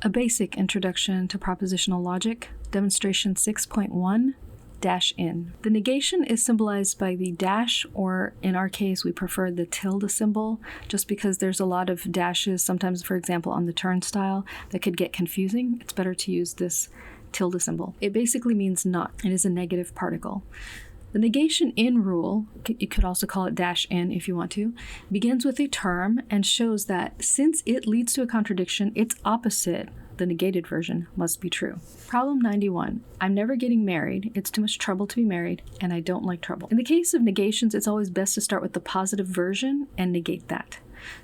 A basic introduction to propositional logic, demonstration 6.1, dash in. The negation is symbolized by the dash, or in our case, we prefer the tilde symbol, just because there's a lot of dashes, sometimes, for example, on the turnstile, that could get confusing. It's better to use this tilde symbol. It basically means not. It is a negative particle. The negation in rule, you could also call it dash in if you want to, begins with a term and shows that since it leads to a contradiction, its opposite, the negated version, must be true. Problem 91. I'm never getting married. It's too much trouble to be married, and I don't like trouble. In the case of negations, it's always best to start with the positive version and negate that.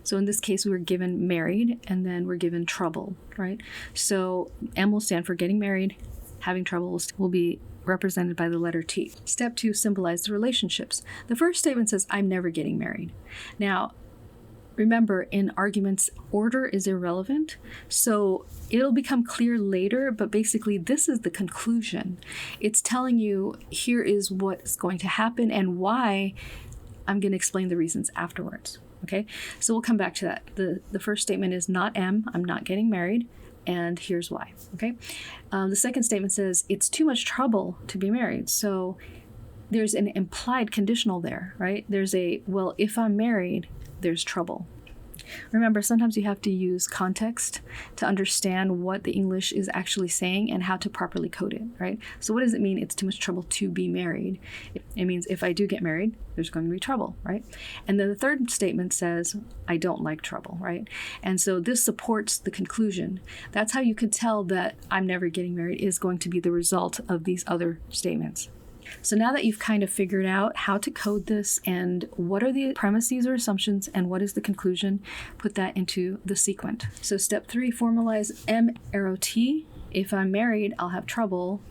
So in this case, we were given married, and then we're given trouble, right? So M will stand for getting married. Having trouble will be represented by the letter T. Step 2, symbolize the relationships. The first statement says, I'm never getting married. Now, remember, in arguments, order is irrelevant, so it'll become clear later, but basically this is the conclusion. It's telling you, here is what's going to happen and why. I'm going to explain the reasons afterwards, okay? So we'll come back to that. The first statement is not M, I'm not getting married, and here's why, okay? The second statement says, it's too much trouble to be married, so there's an implied conditional there, right? There's a, well, if I'm married, there's trouble. Remember, sometimes you have to use context to understand what the English is actually saying and how to properly code it, right? So what does it mean, it's too much trouble to be married? It means if I do get married, there's going to be trouble, right? And then the third statement says, I don't like trouble, right? And so this supports the conclusion. That's how you could tell that I'm never getting married is going to be the result of these other statements. So now that you've kind of figured out how to code this and what are the premises or assumptions and what is the conclusion, put that into the sequent. So step 3, formalize M arrow T. If I'm married, I'll have trouble.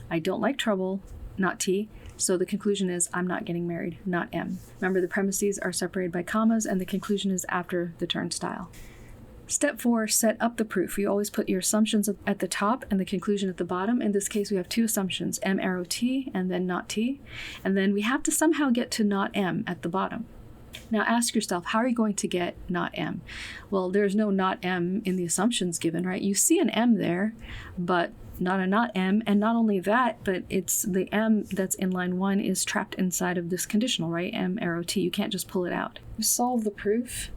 I don't like trouble, not T. So the conclusion is I'm not getting married, not M. Remember, the premises are separated by commas and the conclusion is after the turnstile. Step 4, set up the proof. You always put your assumptions at the top and the conclusion at the bottom. In this case, we have two assumptions, M arrow T and then not T. And then we have to somehow get to not M at the bottom. Now ask yourself, how are you going to get not M? Well, there's no not M in the assumptions given, right? You see an M there, but not a not M. And not only that, but it's the M that's in line 1 is trapped inside of this conditional, right? M arrow T. You can't just pull it out. Solve the proof.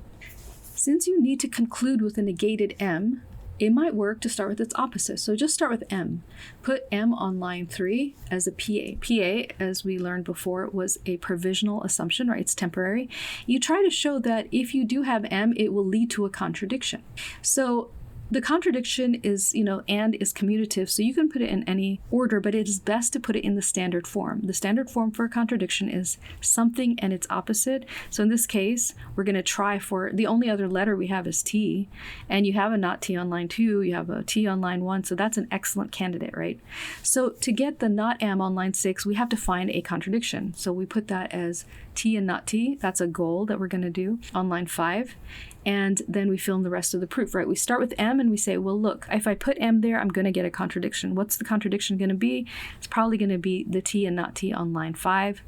Since you need to conclude with a negated M, it might work to start with its opposite. So just start with M. Put M on line 3 as a PA. PA, as we learned before, was a provisional assumption, right? It's temporary. You try to show that if you do have M, it will lead to a contradiction. So the contradiction is, and is commutative, so you can put it in any order, but it is best to put it in the standard form. The standard form for a contradiction is something and its opposite. So in this case, we're going to try for, the only other letter we have is T, and you have a not T on line 2, you have a T on line 1, so that's an excellent candidate, right? So to get the not M on line 6, we have to find a contradiction. So we put that as T and not T. That's a goal that we're going to do on line 5. And then we fill in the rest of the proof, right? We start with M and we say, well, look, if I put M there, I'm going to get a contradiction. What's the contradiction going to be? It's probably going to be the T and not T on line 5.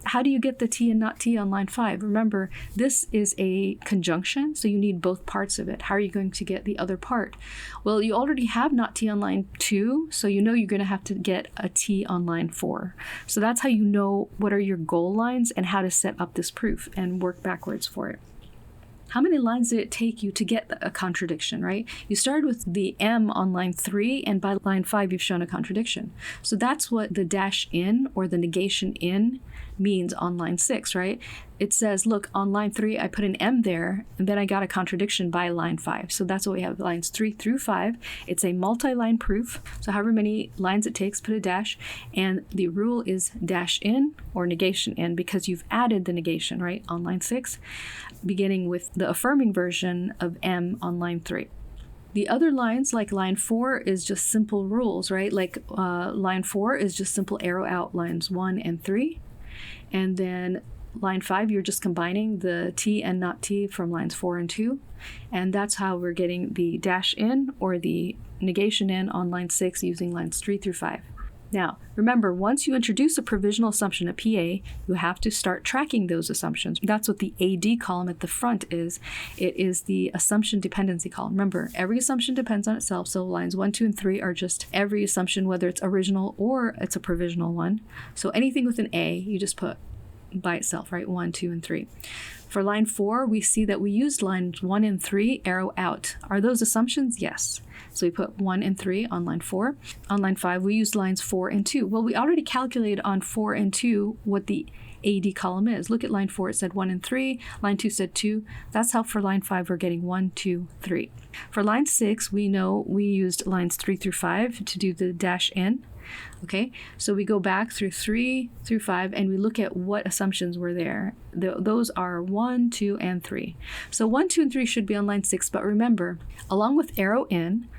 How do you get the T and not T on line 5? Remember, this is a conjunction, so you need both parts of it. How are you going to get the other part? Well, you already have not T on line 2, so you know you're going to have to get a T on line 4. So that's how you know what are your goal lines and how to set up this proof and work backwards for it. How many lines did it take you to get a contradiction, right? You started with the M on line 3, and by line 5, you've shown a contradiction. So that's what the dash in or the negation in means on line 6, right? It says, look, on line 3, I put an M there, and then I got a contradiction by line 5. So that's what we have, lines 3 through 5. It's a multi-line proof. So however many lines it takes, put a dash. And the rule is dash in or negation in because you've added the negation, right, on line 6, beginning with the affirming version of M on line 3. The other lines, like line 4, is just simple rules, right? Like line 4 is just simple arrow out lines 1 and 3. And then line 5, you're just combining the T and not T from lines 4 and 2. And that's how we're getting the dash in or the negation in on line 6 using lines 3 through 5. Now, remember, once you introduce a provisional assumption at PA, you have to start tracking those assumptions. That's what the AD column at the front is. It is the assumption dependency column. Remember, every assumption depends on itself, so lines 1, 2, and 3 are just every assumption, whether it's original or it's a provisional one. So anything with an A, you just put by itself, right? 1, 2, and 3. For line 4, we see that we used lines 1 and 3 arrow out. Are those assumptions? Yes. So we put 1 and 3 on line 4. On line 5, we used lines 4 and 2. Well, we already calculated on 4 and 2 what the AD column is. Look at line 4, it said 1 and 3. Line 2 said 2. That's how for line 5 we're getting 1, 2, 3. For line 6, we know we used lines 3 through 5 to do the dash in. Okay, so we go back through 3 through 5 and we look at what assumptions were there. Those are 1, 2, and 3. So 1, 2, and 3 should be on line 6, but remember, along with arrow in,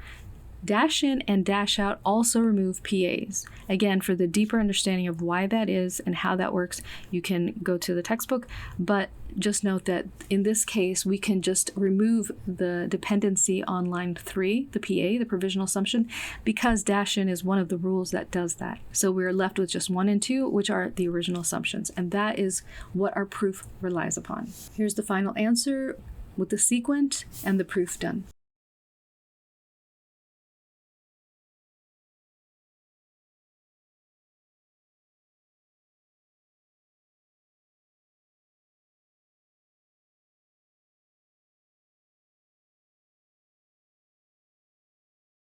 dash in and dash out also remove PAs. Again, for the deeper understanding of why that is and how that works, you can go to the textbook, but just note that in this case, we can just remove the dependency on line 3, the PA, the provisional assumption, because dash in is one of the rules that does that. So we're left with just 1 and 2, which are the original assumptions, and that is what our proof relies upon. Here's the final answer with the sequent and the proof done.